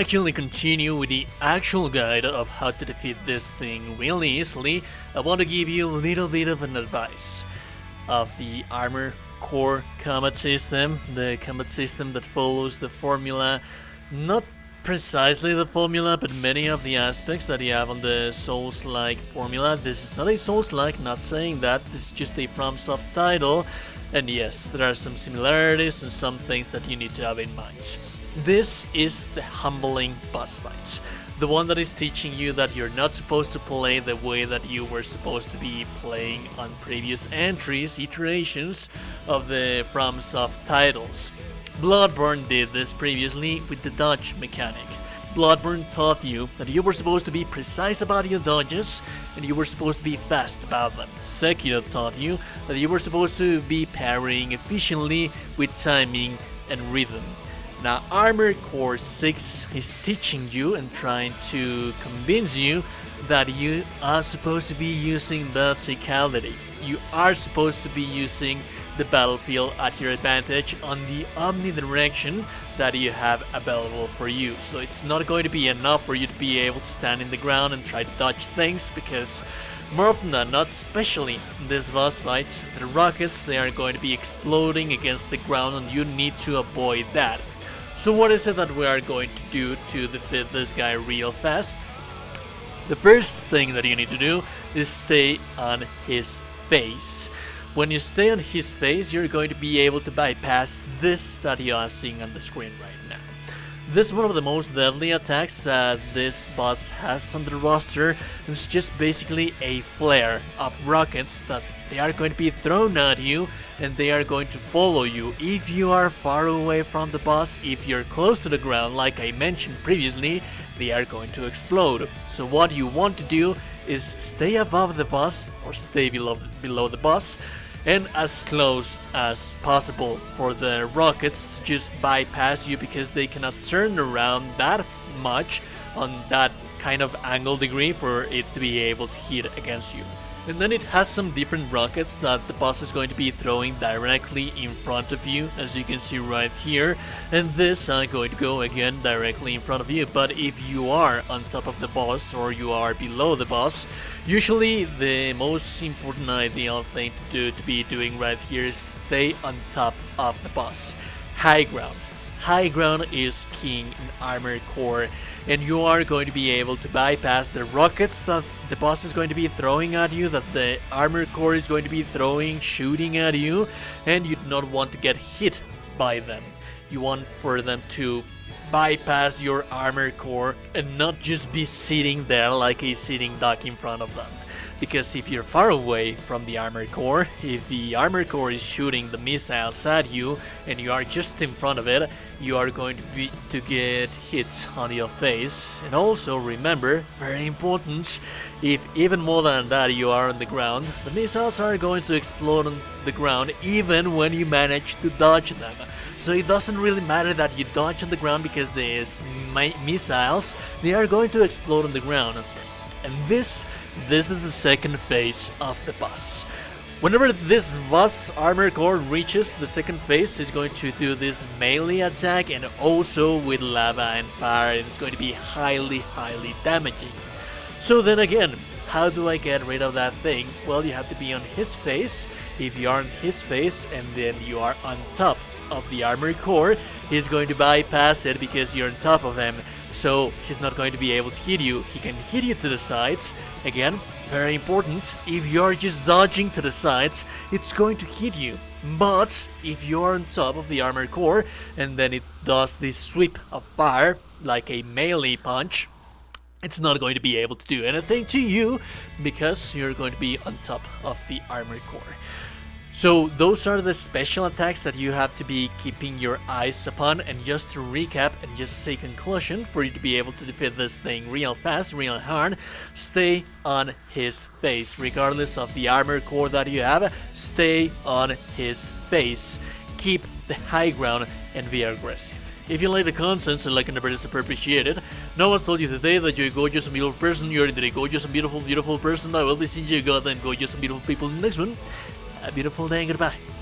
actually continue with the actual guide of how to defeat this thing really easily, I want to give you a little bit of an advice of the armor core combat system, the combat system that follows the formula, not precisely the formula, but many of the aspects that you have on the Souls-like formula. This is not a Souls-like, not saying that, this is just a FromSoft title, and yes, there are some similarities and some things that you need to have in mind. This is the humbling boss fight, the one that is teaching you that you're not supposed to play the way that you were supposed to be playing on previous entries, iterations of the FromSoft titles. Bloodborne did this previously with the dodge mechanic. Bloodborne taught you that you were supposed to be precise about your dodges and you were supposed to be fast about them. Sekiro taught you that you were supposed to be parrying efficiently with timing and rhythm. Now Armored Core 6 is teaching you and trying to convince you that you are supposed to be using verticality. You are supposed to be using the battlefield at your advantage on the omnidirection that you have available for you. So it's not going to be enough for you to be able to stand in the ground and try to dodge things, because more often than not, especially in these boss fights, the rockets, they are going to be exploding against the ground and you need to avoid that. So what is it that we are going to do to defeat this guy real fast? The first thing that you need to do is stay on his face. When you stay on his face, you're going to be able to bypass this that you are seeing on the screen right now. This is one of the most deadly attacks that this boss has on the roster. It's just basically a flare of rockets that they are going to be thrown at you and they are going to follow you. If you are far away from the boss, if you're close to the ground, like I mentioned previously, they are going to explode. So what you want to do is stay above the boss or stay below the boss, and as close as possible for the rockets to just bypass you, because they cannot turn around that much on that kind of angle degree for it to be able to hit against you. And then it has some different rockets that the boss is going to be throwing directly in front of you, as you can see right here, and this are going to go again directly in front of you. But if you are on top of the boss or you are below the boss, usually the most important ideal thing to be doing right here is stay on top of the boss. High ground. High ground is king in Armored Core, and you are going to be able to bypass the rockets that the boss is going to be throwing at you, that the Armored Core is going to be throwing, shooting at you, and you do not want to get hit by them. You want for them to bypass your Armored Core and not just be sitting there like a sitting duck in front of them. Because if you're far away from the Armored Core, if the Armored Core is shooting the missiles at you and you are just in front of it, you are going to get hits on your face. And also remember, very important, if even more than that you are on the ground, the missiles are going to explode on the ground even when you manage to dodge them. So it doesn't really matter that you dodge on the ground, because these missiles, they are going to explode on the ground. And this is the second phase of the boss. Whenever this boss Armored Core reaches the second phase, it's going to do this melee attack, and also with lava and fire, and it's going to be highly damaging. So then again, how do I get rid of that thing? Well, you have to be on his face. If you are on his face and then you are on top of the Armored Core, he's going to bypass it because you're on top of him. So he's not going to be able to hit you. He can hit you to the sides. Again, very important, if you're just dodging to the sides, it's going to hit you. But if you're on top of the Armored Core and then it does this sweep of fire, like a melee punch, it's not going to be able to do anything to you because you're going to be on top of the Armored Core. So those are the special attacks that you have to be keeping your eyes upon. And just to recap and just say conclusion, for you to be able to defeat this thing real fast, real hard, stay on his face. Regardless of the Armored Core that you have, stay on his face. Keep the high ground and be aggressive. If you like the content and like and never is super appreciated. No one's told you today that you're a gorgeous and beautiful person. You're indeed a gorgeous and beautiful person. I will be seeing you goddamn gorgeous and beautiful people in the next one. A beautiful day and goodbye.